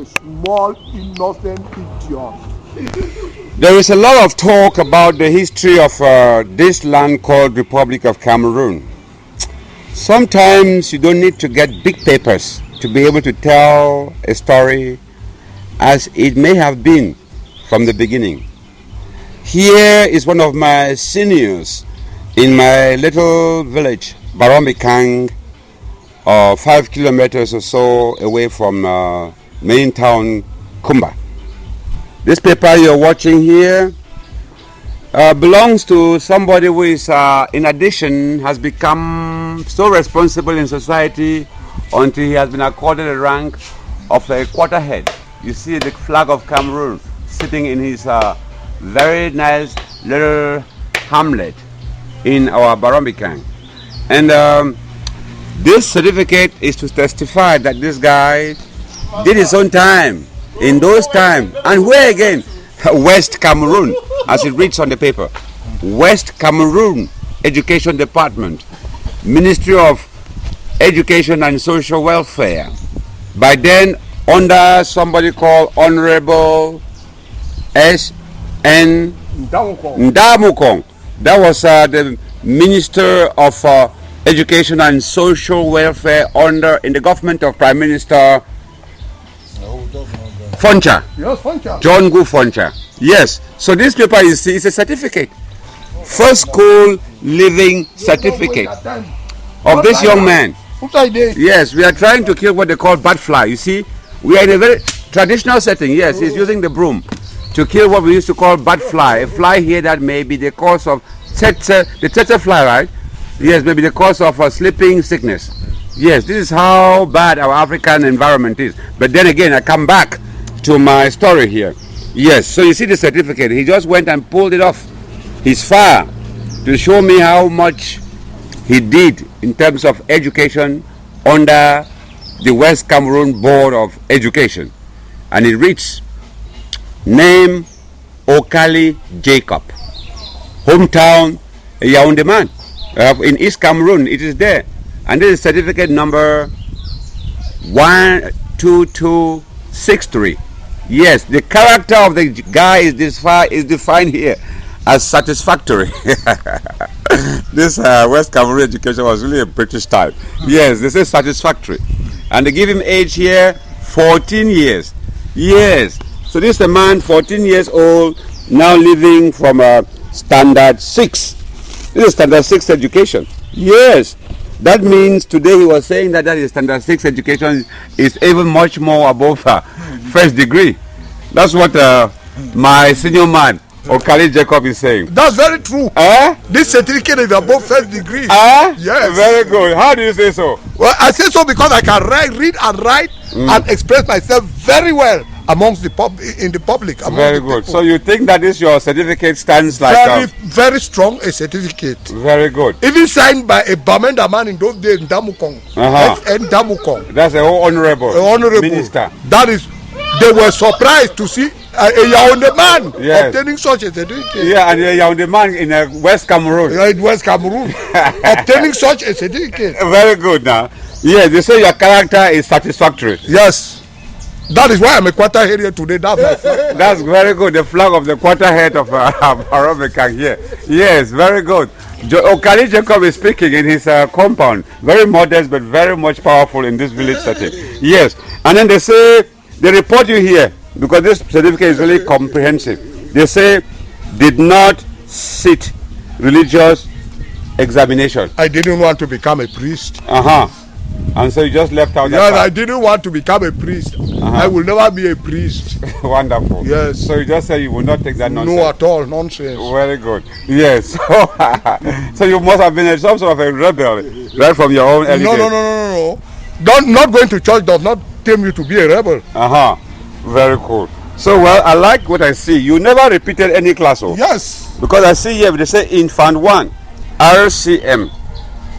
a small innocent idiot. There is a lot of talk about the history of this land called Republic of Cameroon. Sometimes you don't need to get big papers to be able to tell a story as it may have been from the beginning. Here is one of my seniors in my little village, Barombi-Kang, 5 kilometers or so away from main town, Kumba. This paper you're watching here belongs to somebody who is, in addition, has become so responsible in society until he has been accorded the rank of a quarterhead. You see the flag of Cameroon sitting in his very nice little hamlet in our Barombi-Kang. And this certificate is to testify that this guy did his own time in those times. And where again? West Cameroon, as it reads on the paper. West Cameroon Education Department, Ministry of Education and Social Welfare. By then, under somebody called Honorable S.N. Ndamukong. That was the Minister of Education and Social Welfare in the government of Prime Minister Foncha. Yes, Foncha. John Gu Foncha. Yes. So this paper is a certificate. First school living certificate of this young man. Yes, we are trying to kill what they call bat fly. You see, we are in a very traditional setting. Yes, he's using the broom to kill what we used to call bat fly. A fly here that may be the cause of the tsetse fly, right? Yes, maybe the cause of sleeping sickness. Yes, this is how bad our African environment is. But then again, I come back to my story here. Yes, so you see the certificate. He just went and pulled it off his file to show me how much he did in terms of education under the West Cameroon Board of Education. And it reads, name Okala Jacob, hometown Yaoundé man, in East Cameroon. It is there. And this is certificate number 12263. Yes, the character of the guy is defined here as satisfactory. This West Cameroon education was really a British type. Yes, this is satisfactory. And they give him age here, 14 years. Yes, so this is a man, 14 years old, now living from standard 6. This is standard 6 education. Yes. That means today he was saying that is standard 6 education is even much more above first degree. That's what my senior man, Okala Jacob, is saying. That's very true. This certificate is above first degree. Yes. Very good. How do you say so? Well, I say so because I can read and write and express myself very well amongst the public. Very good. People. So you think that your certificate stands like very strong a certificate. Very good. Even signed by a Bamenda man in those days, Ndamukong. Ndamukong. That's a honorable minister. That is, they were surprised to see a Yaoundé man obtaining such a certificate. Yeah, and a Yaoundé man in West Cameroon. In West Cameroon, obtaining such a certificate. Very good. Now, yeah, they say your character is satisfactory. Yes. That is why I'm a quarterhead here today. That's very good. The flag of the quarterhead of Barombi-Kang here. Yes, very good. Okala Jacob is speaking in his compound. Very modest but very much powerful in this village setting. Yes. And then they say, they report you here, because this certificate is really comprehensive. They say, did not sit religious examination. I didn't want to become a priest. And so you just left out that Yes, part. I didn't want to become a priest. I will never be a priest. Wonderful. Yes. So you just say you will not take that nonsense. No, at all. Nonsense. Very good. Yes. So you must have been some sort of a rebel right from your own early days. No. Not going to church does not tell you to be a rebel. Very cool. So, well, I like what I see. You never repeated any class, Yes. Because I see here, they say Infant 1, RCM,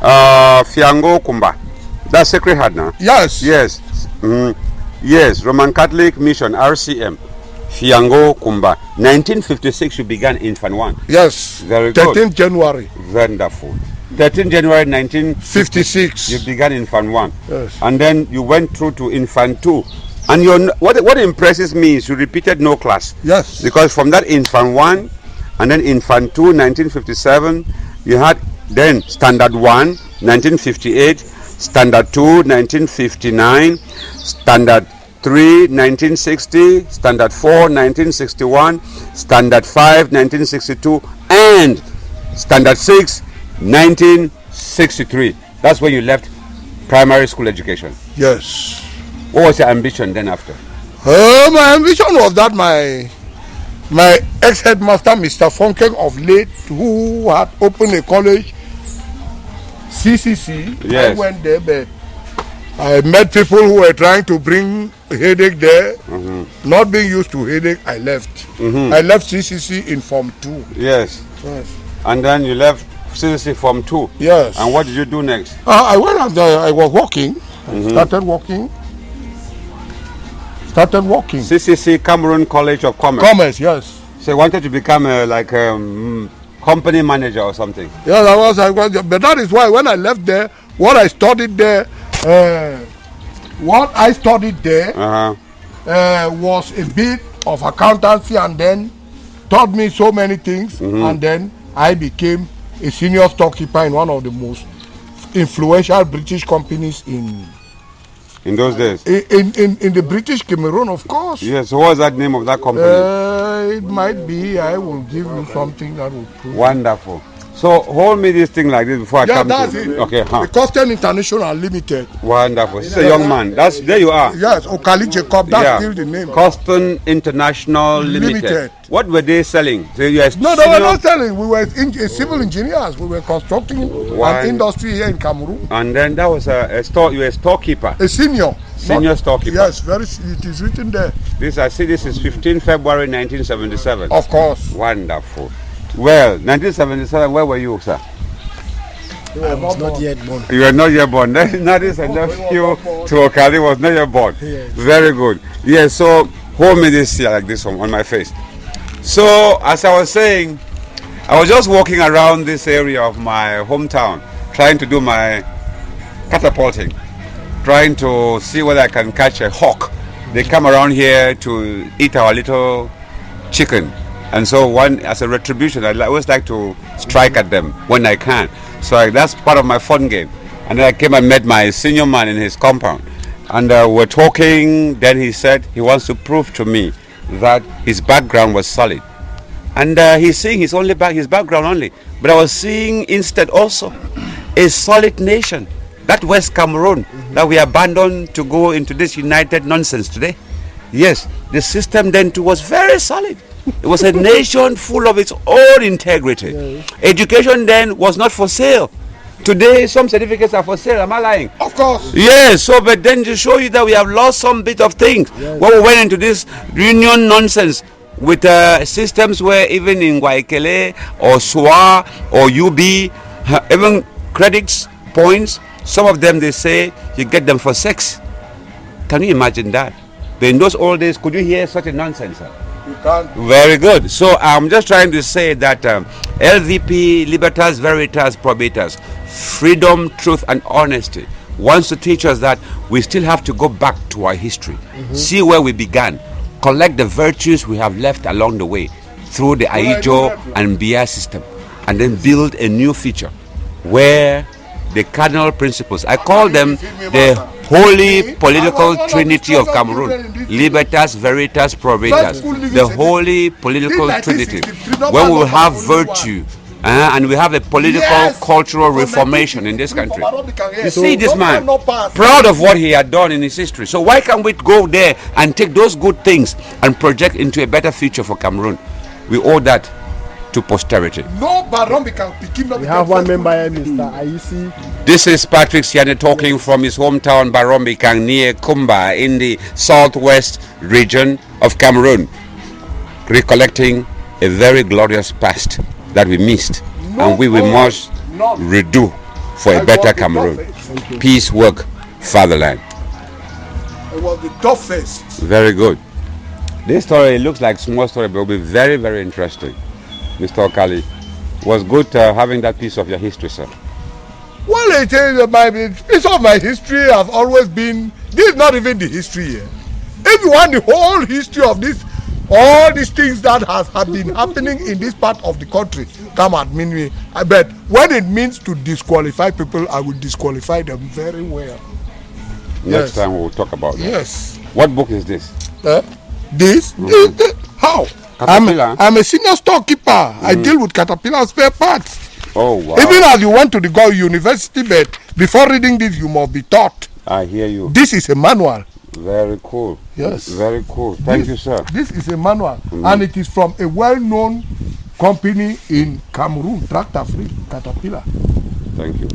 Fiango Kumba. That's Sacred Heart now? Yes. Yes. Yes, Roman Catholic Mission, RCM, Fiango Kumba. 1956 you began Infant 1. Yes. Very good. 13th January. Wonderful. 13 January 1956 56. you began Infant 1. Yes. And then you went through to Infant 2 And what impresses me is you repeated no class. Yes. Because from that infant 1 and then infant 2, 1957, you had then standard 1, 1958, standard 2, 1959, standard 3, 1960, standard 4, 1961, standard 5, 1962, and standard 6, 1963. That's when you left primary school education. Yes. What was your ambition then after? My ambition was that my ex-headmaster, Mr. Fonken of late, who had opened a college, CCC, yes. I went there, but I met people who were trying to bring headache there. Not being used to headache, I left. I left CCC in Form 2. Yes. Yes. And then you left CCC Form 2. Yes. And what did you do next? I went out there, I was walking. Started walking. CCC Cameroon College of Commerce. Commerce, yes. So you wanted to become company manager or something? Yes, I was. But that is why when I left there, what I studied there was a bit of accountancy, and then taught me so many things, and then I became a senior storekeeper in one of the most influential British companies in those days. In the British Cameroon, of course. Yes. So what was that name of that company? It might be. I will give you something that will prove. Wonderful. So hold me this thing like this before I come that's to it. Okay, The Costain International Limited. Wonderful. This is a young man. There you are. Yes, Okala Jacob. That's still the name. Costain International Limited. What were they selling? So they were not selling. We were civil engineers. We were constructing an industry here in Cameroon. And then that was a store. You were a storekeeper. A senior storekeeper. Yes, it is written there. I see this is 15 February 1977. Of course. Wonderful. Well, 1977, where were you, sir? I was not yet born. You were not yet born. That is a nephew to Okala was not yet born. Yes. Very good. Yes, so hold me this here like this on my face. So, as I was saying, I was just walking around this area of my hometown, trying to do my catapulting, trying to see whether I can catch a hawk. They come around here to eat our little chicken. And so as a retribution, I always like to strike at them when I can. So that's part of my fun game. And then I came and met my senior man in his compound. And we're talking, then he said he wants to prove to me that his background was solid. And he's seeing his background only. But I was seeing instead also a solid nation. That West Cameroon that we abandoned to go into this united nonsense today. Yes, the system then too was very solid. It was a nation full of its own integrity. Yes. Education then was not for sale. Today, some certificates are for sale. Am I lying? Of course. Yes. So, but then to show you that we have lost some bit of things. Yes. When we went into this reunion nonsense with systems where even in Waikele or SWA or UB, even credits, points, some of them they say you get them for sex. Can you imagine that? But in those old days, could you hear such a nonsense, sir? You can't. Very good. So I'm just trying to say that LVP, Libertas, Veritas, Probitas, freedom, truth, and honesty wants to teach us that we still have to go back to our history, see where we began, collect the virtues we have left along the way through the Aijo and Bia system, and then build a new future where the cardinal principles, I call them the holy political trinity of Cameroon, Libertas, Veritas, Probitas, the holy political trinity, when we will have virtue and we have a political cultural reformation in this country. You see this man, proud of what he had done in his history. So why can't we go there and take those good things and project into a better future for Cameroon? We owe that to posterity. No Barombi-Kang. We have one member here, Mr. Ayisi. This is Patrick Siane talking from his hometown Barombi-Kang near Kumba in the southwest region of Cameroon, recollecting a very glorious past that we missed and we must redo for a better Cameroon. Peace, work, fatherland. It was the toughest. Very good. This story looks like a small story, but it will be very, very interesting. Mr. Okala, was good having that piece of your history, sir. Well, it is piece of my history. I've always been. This is not even the history here. If you want the whole history of this, all these things that have been happening in this part of the country, come at me. I bet when it means to disqualify people, I will disqualify them very well. Next time we will talk about that. Yes. What book is this? This? How? I'm a senior storekeeper. I deal with caterpillar spare parts. Oh, wow. Even as you went to the university, but before reading this, you must be taught. I hear you. This is a manual. Very cool. Yes. Very cool. Thank you, sir. This is a manual, and it is from a well-known company in Cameroon, Tractor Free, Caterpillar. Thank you.